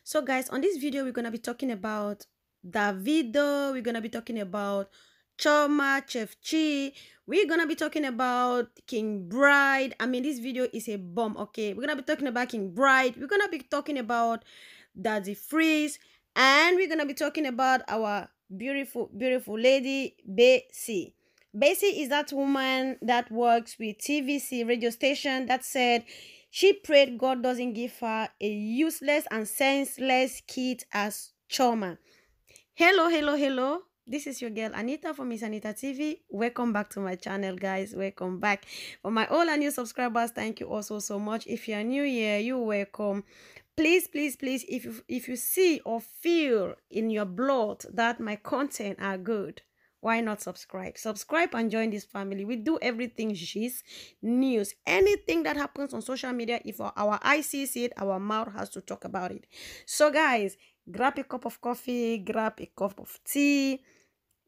So guys, on this video we're gonna be talking about Davido, we're gonna be talking about Chioma, Chef Chi, we're gonna be talking about Kingbright. I mean, this video is a bomb. Okay, we're gonna be talking about Kingbright, we're gonna be talking about Daddy Freeze, and we're gonna be talking about our beautiful lady Bessie. Bessie is that woman that works with TVC radio station that said she prayed God doesn't give her a useless and senseless kid as Chioma. Hello. This is your girl Anita from Miss Anita TV. Welcome back to my channel, guys. Welcome back. For my all and new subscribers, thank you also so much. If you are new here, you're welcome. Please, if you see or feel in your blood that my content are good, why not subscribe and join this family. We do everything gist, news, anything that happens on social media. If our eye sees it, our mouth has to talk about it. So guys, grab a cup of coffee, grab a cup of tea,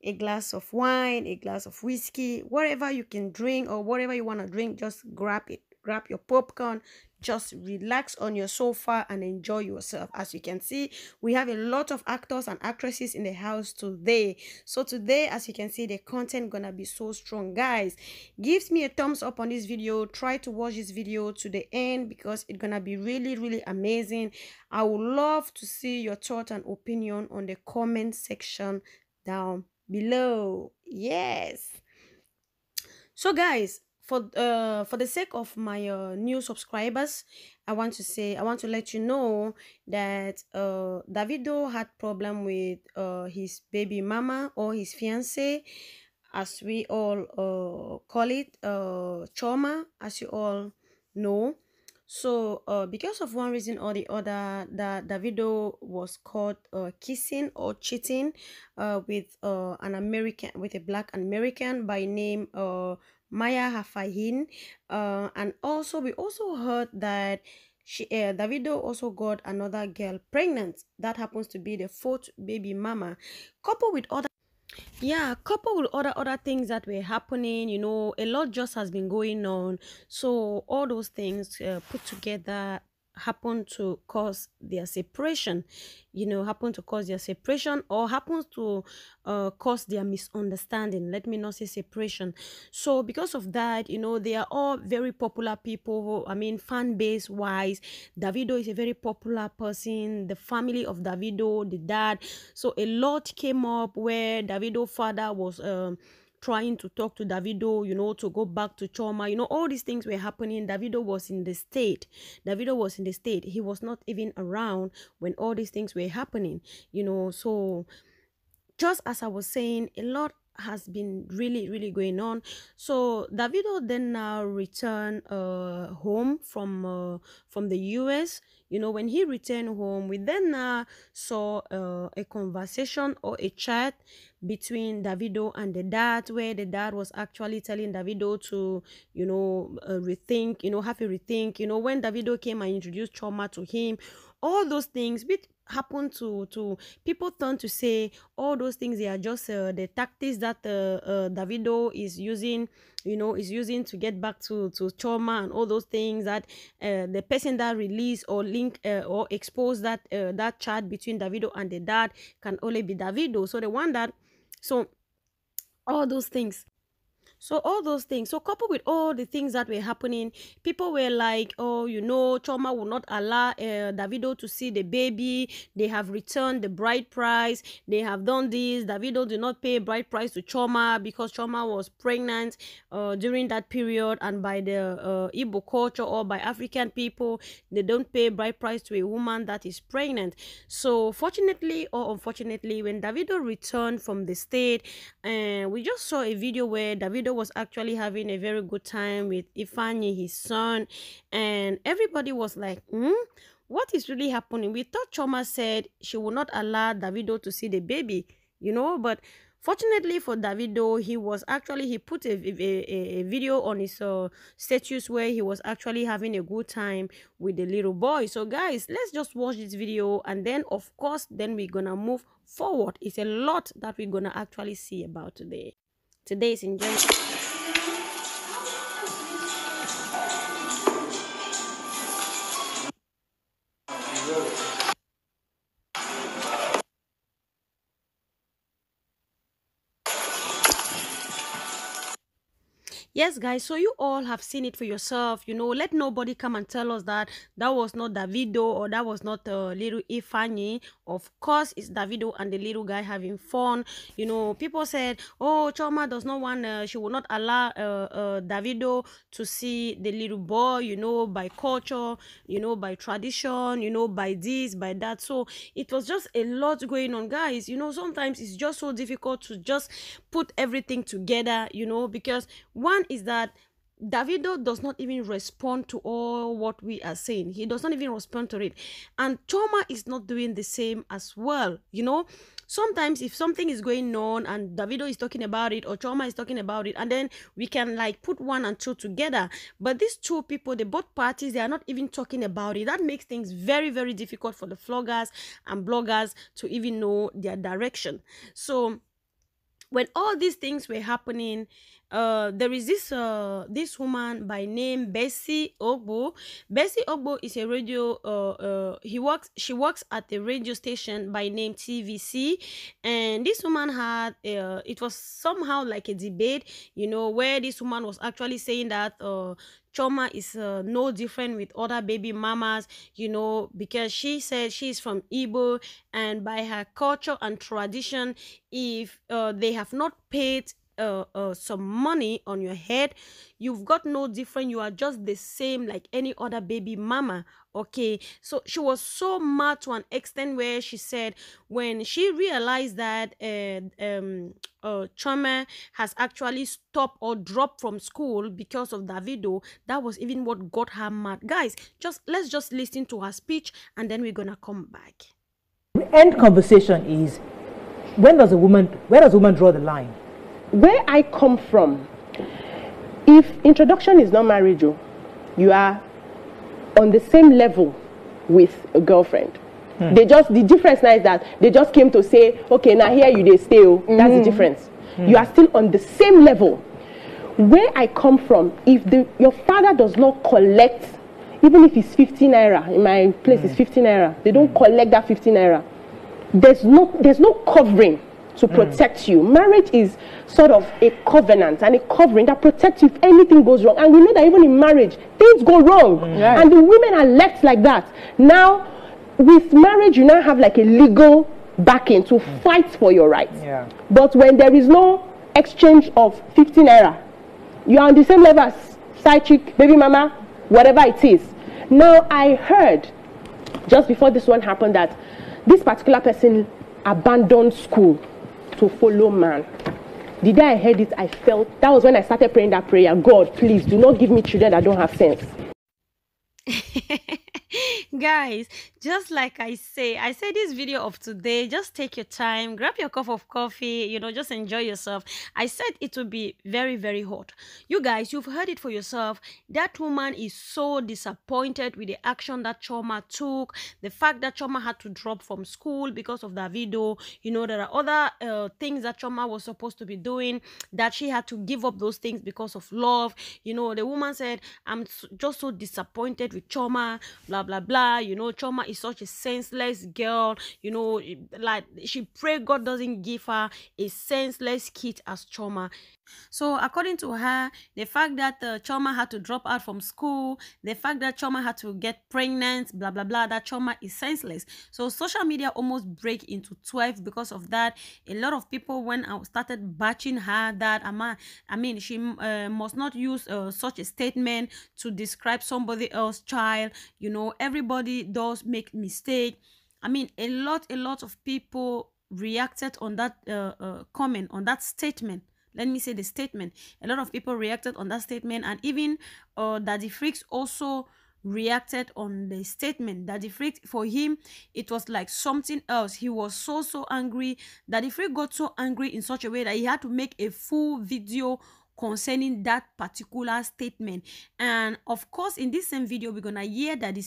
a glass of wine, a glass of whiskey, whatever you can drink or whatever you want to drink, just grab it. Grab your popcorn, just relax on your sofa and enjoy yourself. As you can see, we have a lot of actors and actresses in the house today. So today, as you can see, the content gonna be so strong. Guys, give me a thumbs up on this video. Try to watch this video to the end because it's gonna be really amazing. I would love to see your thought and opinion on the comment section down below. Yes. So guys, for the sake of my new subscribers, I want to let you know that Davido had problem with his baby mama or his fiance, as we all call it, chioma, as you all know. So because of one reason or the other, that Davido was caught kissing or cheating with with a black American by name Maya Hafahin, and also we also heard that Davido also got another girl pregnant. That happens to be the fourth baby mama, coupled with other, yeah, coupled with other things that were happening. You know, a lot just has been going on. So all those things put together happen to cause their separation, you know, happen to cause their separation, or happens to cause their misunderstanding. Let me not say separation. So because of that, you know, they are all very popular people. I mean, fan base wise, Davido is a very popular person, the family of Davido, the dad. So a lot came up where Davido father was trying to talk to Davido, you know, to go back to Chioma. You know, all these things were happening. Davido was in the state. He was not even around when all these things were happening, you know. So just as I was saying, a lot has been really going on. So Davido then now returned home from the US. You know, when he returned home, we then saw a conversation or a chat between Davido and the dad, where the dad was actually telling Davido to, you know, rethink, you know, have a rethink. You know, when Davido came and introduced Chioma to him, all those things which happened to people tend to say all those things, they are just the tactics that Davido is using, you know, is using to get back to Chioma, and all those things that the person that release or link or expose that that chat between Davido and the dad can only be Davido. So the one that, so all those things, so coupled with all the things that were happening, people were like, oh, you know, Chioma will not allow Davido to see the baby. They have returned the bride price. They have done this. Davido did not pay bride price to Chioma because Chioma was pregnant during that period. And by the Igbo culture or by African people, they don't pay bride price to a woman that is pregnant. So fortunately or unfortunately, when Davido returned from the state, and we just saw a video where Davido was actually having a very good time with Ifeanyi, his son, and everybody was like, what is really happening? We thought Chioma said she would not allow Davido to see the baby, you know, but fortunately for Davido, he put a video on his status where he was actually having a good time with the little boy. So guys, let's just watch this video, and then of course then we're gonna move forward. It's a lot that we're gonna actually see about today. Today is enjoying. Yes, guys, so you all have seen it for yourself. Let nobody come and tell us that that was not Davido or that was not little Ifani. Of course, it's Davido and the little guy having fun. People said, oh, Choma does not want, she will not allow Davido to see the little boy, by culture, by tradition, by this, by that. So it was just a lot going on, guys. Sometimes it's just so difficult to just put everything together, because one is that Davido does not even respond to all what we are saying. He does not even respond to it. And Choma is not doing the same as well. Sometimes if something is going on and Davido is talking about it or Choma is talking about it, and then we can like put one and two together. But these two people, they both parties, they are not even talking about it. That makes things very, very difficult for the vloggers and bloggers to even know their direction. So when all these things were happening, there is this woman by name Bessie Ogbo. Bessie Ogbo is a radio she works at a radio station by name TVC, and this woman had it was somehow like a debate, where this woman was actually saying that Choma is no different with other baby mamas, because she said she's from Igbo, and by her culture and tradition, if they have not paid some money on your head, you've got no different. You are just the same like any other baby mama. Okay, so she was so mad to an extent where she said when she realized that Choma has actually stopped or dropped from school because of Davido, that was even what got her mad. Guys, let's just listen to her speech and then we're gonna come back. The end conversation is, where does a woman draw the line? Where I come from, if introduction is not marriage, you are on the same level with a girlfriend. The difference now is that they just came to say, okay, now here you they stay. That's the difference. You are still on the same level. Where I come from, if your father does not collect, even if it's 15 naira, in my place it's 15 naira, they don't collect that 15 naira. There's no covering to protect you. Marriage is sort of a covenant and a covering that protects you if anything goes wrong. And we know that even in marriage, things go wrong. And the women are left like that. Now, with marriage, you now have like a legal backing to fight for your rights. But when there is no exchange of 15 naira, you are on the same level as side chick, baby mama, whatever it is. Now, I heard just before this one happened that this particular person abandoned school to follow man. The day I heard it, I felt, that was when I started praying that prayer, God, please do not give me children that don't have sense. Guys, just like I say this video of today, just take your time, grab your cup of coffee, just enjoy yourself. I said it would be very, very hot. You guys, you've heard it for yourself. That woman is so disappointed with the action that Choma took, the fact that Choma had to drop from school because of Davido. There are other things that Choma was supposed to be doing that she had to give up those things because of love. The woman said, I'm just so disappointed with Choma, blah blah blah. Choma is such a senseless girl. Like she pray God doesn't give her a senseless kid as Choma. So according to her, the fact that Choma had to drop out from school, the fact that Choma had to get pregnant, blah blah blah, that Choma is senseless. So social media almost break into 12 because of that. A lot of people went and started bashing her that she must not use such a statement to describe somebody else's child. Everybody does make mistake. A lot of people reacted on that comment, on that statement. Let me say the statement. A lot of people reacted on that statement, and even Daddy Freaks also reacted on the statement. Daddy Freak, for him, it was like something else. He was so angry. Daddy Freak got so angry in such a way that he had to make a full video concerning that particular statement. And of course, in this same video, we're gonna hear Daddy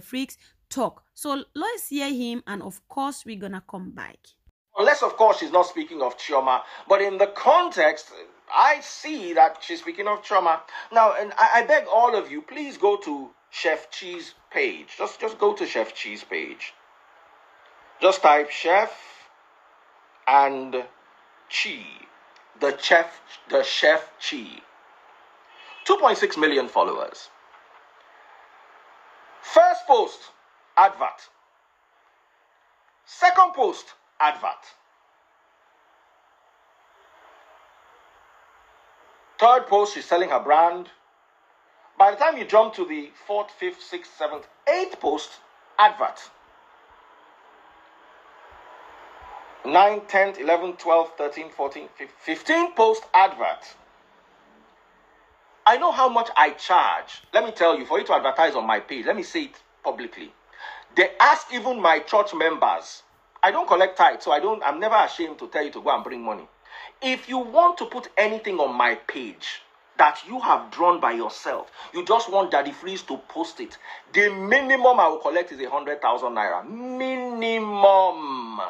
Freaks talk. So let's hear him, and of course, we're gonna come back. Unless, of course, she's not speaking of Chioma. But in the context, I see that she's speaking of Chioma. Now, and I beg all of you, please go to Chef Chi's page. Just go to Chef Chi's page. Just type Chef and Chi. The Chef Chi. 2.6 million followers. First post, advert. Second post, advert. Third post, she's selling her brand. By the time you jump to the 4th, 5th, 6th, 7th, 8th post, advert. 9th, 10th, 11th, 12th, 13th, 14th, 15th post, advert. I know how much I charge. Let me tell you, for you to advertise on my page, let me say it publicly. They ask even my church members. I don't collect tithe, so I'm never ashamed to tell you to go and bring money. If you want to put anything on my page that you have drawn by yourself, you just want Daddy Freeze to post it, the minimum I will collect is 100,000 naira. Minimum.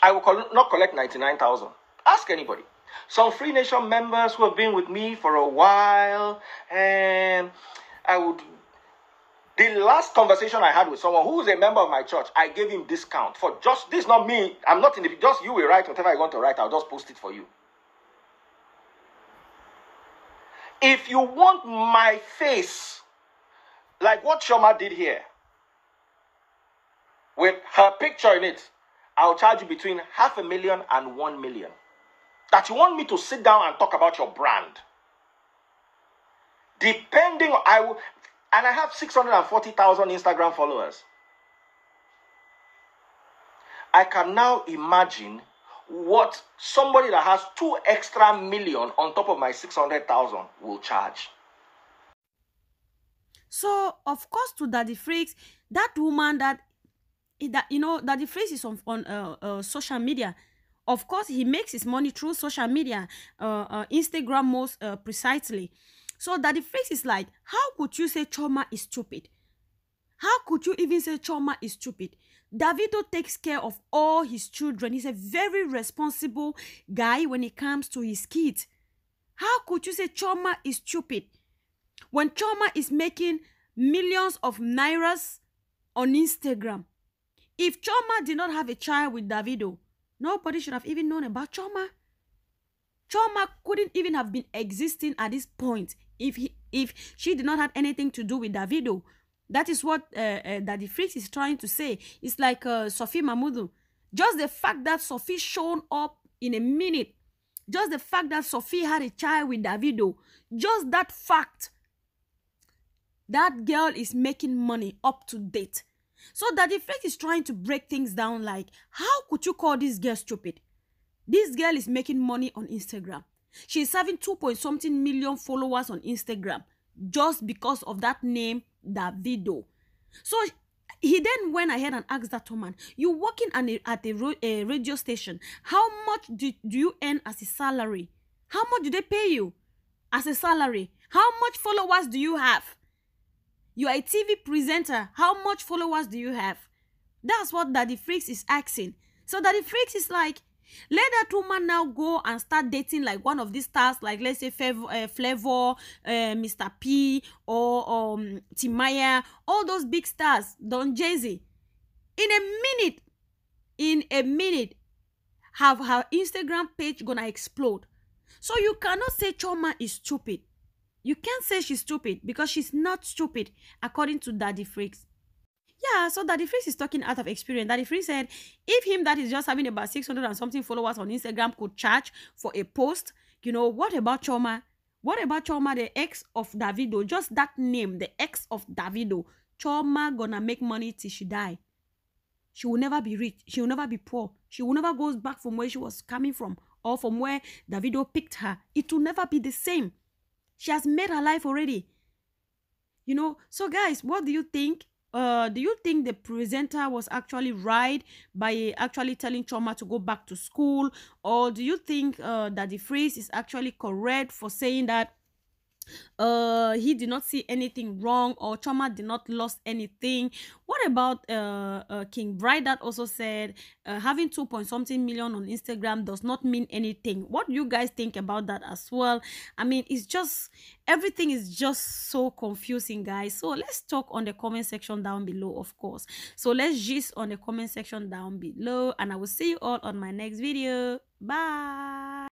I will not collect 99,000. Ask anybody. Some Free Nation members who have been with me for a while, and the last conversation I had with someone who is a member of my church, I gave him discount for just this, not me. I'm not in the, just you will write whatever you want to write. I'll just post it for you. If you want my face, like what Chioma did here, with her picture in it, I'll charge you between 500,000 and 1 million. That you want me to sit down and talk about your brand. Depending on, and I have 640,000 Instagram followers. I can now imagine what somebody that has 2 extra million on top of my 600,000 will charge. So, of course, to Daddy Freaks, that woman that you know, Daddy Freaks is on social media. Of course, he makes his money through social media, Instagram most precisely. So Daddy Freaks is like, how could you say Chioma is stupid? How could you even say Chioma is stupid? Davido takes care of all his children. He's a very responsible guy when it comes to his kids. How could you say Chioma is stupid? When Chioma is making millions of nairas on Instagram. If Chioma did not have a child with Davido, nobody should have even known about Chioma. Chioma couldn't even have been existing at this point if she did not have anything to do with Davido. That is what Daddy Freaks is trying to say. It's like Sophie Mahmoudou. Just the fact that Sophie shown up in a minute, just the fact that Sophie had a child with Davido, just that fact, that girl is making money up to date. So Daddy Freaks is trying to break things down like, how could you call this girl stupid? This girl is making money on Instagram. She's having 2-point-something million followers on Instagram just because of that name, Davido. So he then went ahead and asked that woman, you working at a radio station, how much do you earn as a salary? How much do they pay you as a salary? How much followers do you have? You are a TV presenter. How much followers do you have? That's what Daddy Freaks is asking. So Daddy Freaks is like, let that woman now go and start dating like one of these stars, like let's say Flavor, Mr. P, or Timaya, all those big stars, Don Jay-Z. In a minute, have her Instagram page gonna explode. So you cannot say Chioma is stupid. You can't say she's stupid because she's not stupid, according to Daddy Freaks. Yeah, so Daddy Freaks is talking out of experience. Daddy Freaks said, if him that is just having about 600 and something followers on Instagram could charge for a post, you know, what about Chioma? What about Chioma, the ex of Davido? Just that name, the ex of Davido. Chioma gonna make money till she die. She will never be rich. She will never be poor. She will never go back from where she was coming from or from where Davido picked her. It will never be the same. She has made her life already. You know, so guys, what do you think? Do you think the presenter was actually right by actually telling Chioma to go back to school? Or do you think that the Freeze is actually correct for saying that he did not see anything wrong, or Chioma did not lost anything? What about Kingbright that also said having 2-point-something million on Instagram does not mean anything? What do you guys think about that as well? I mean, it's just, everything is just so confusing, guys. So let's talk on the comment section down below, of course. So let's gist on the comment section down below, and I will see you all on my next video. Bye.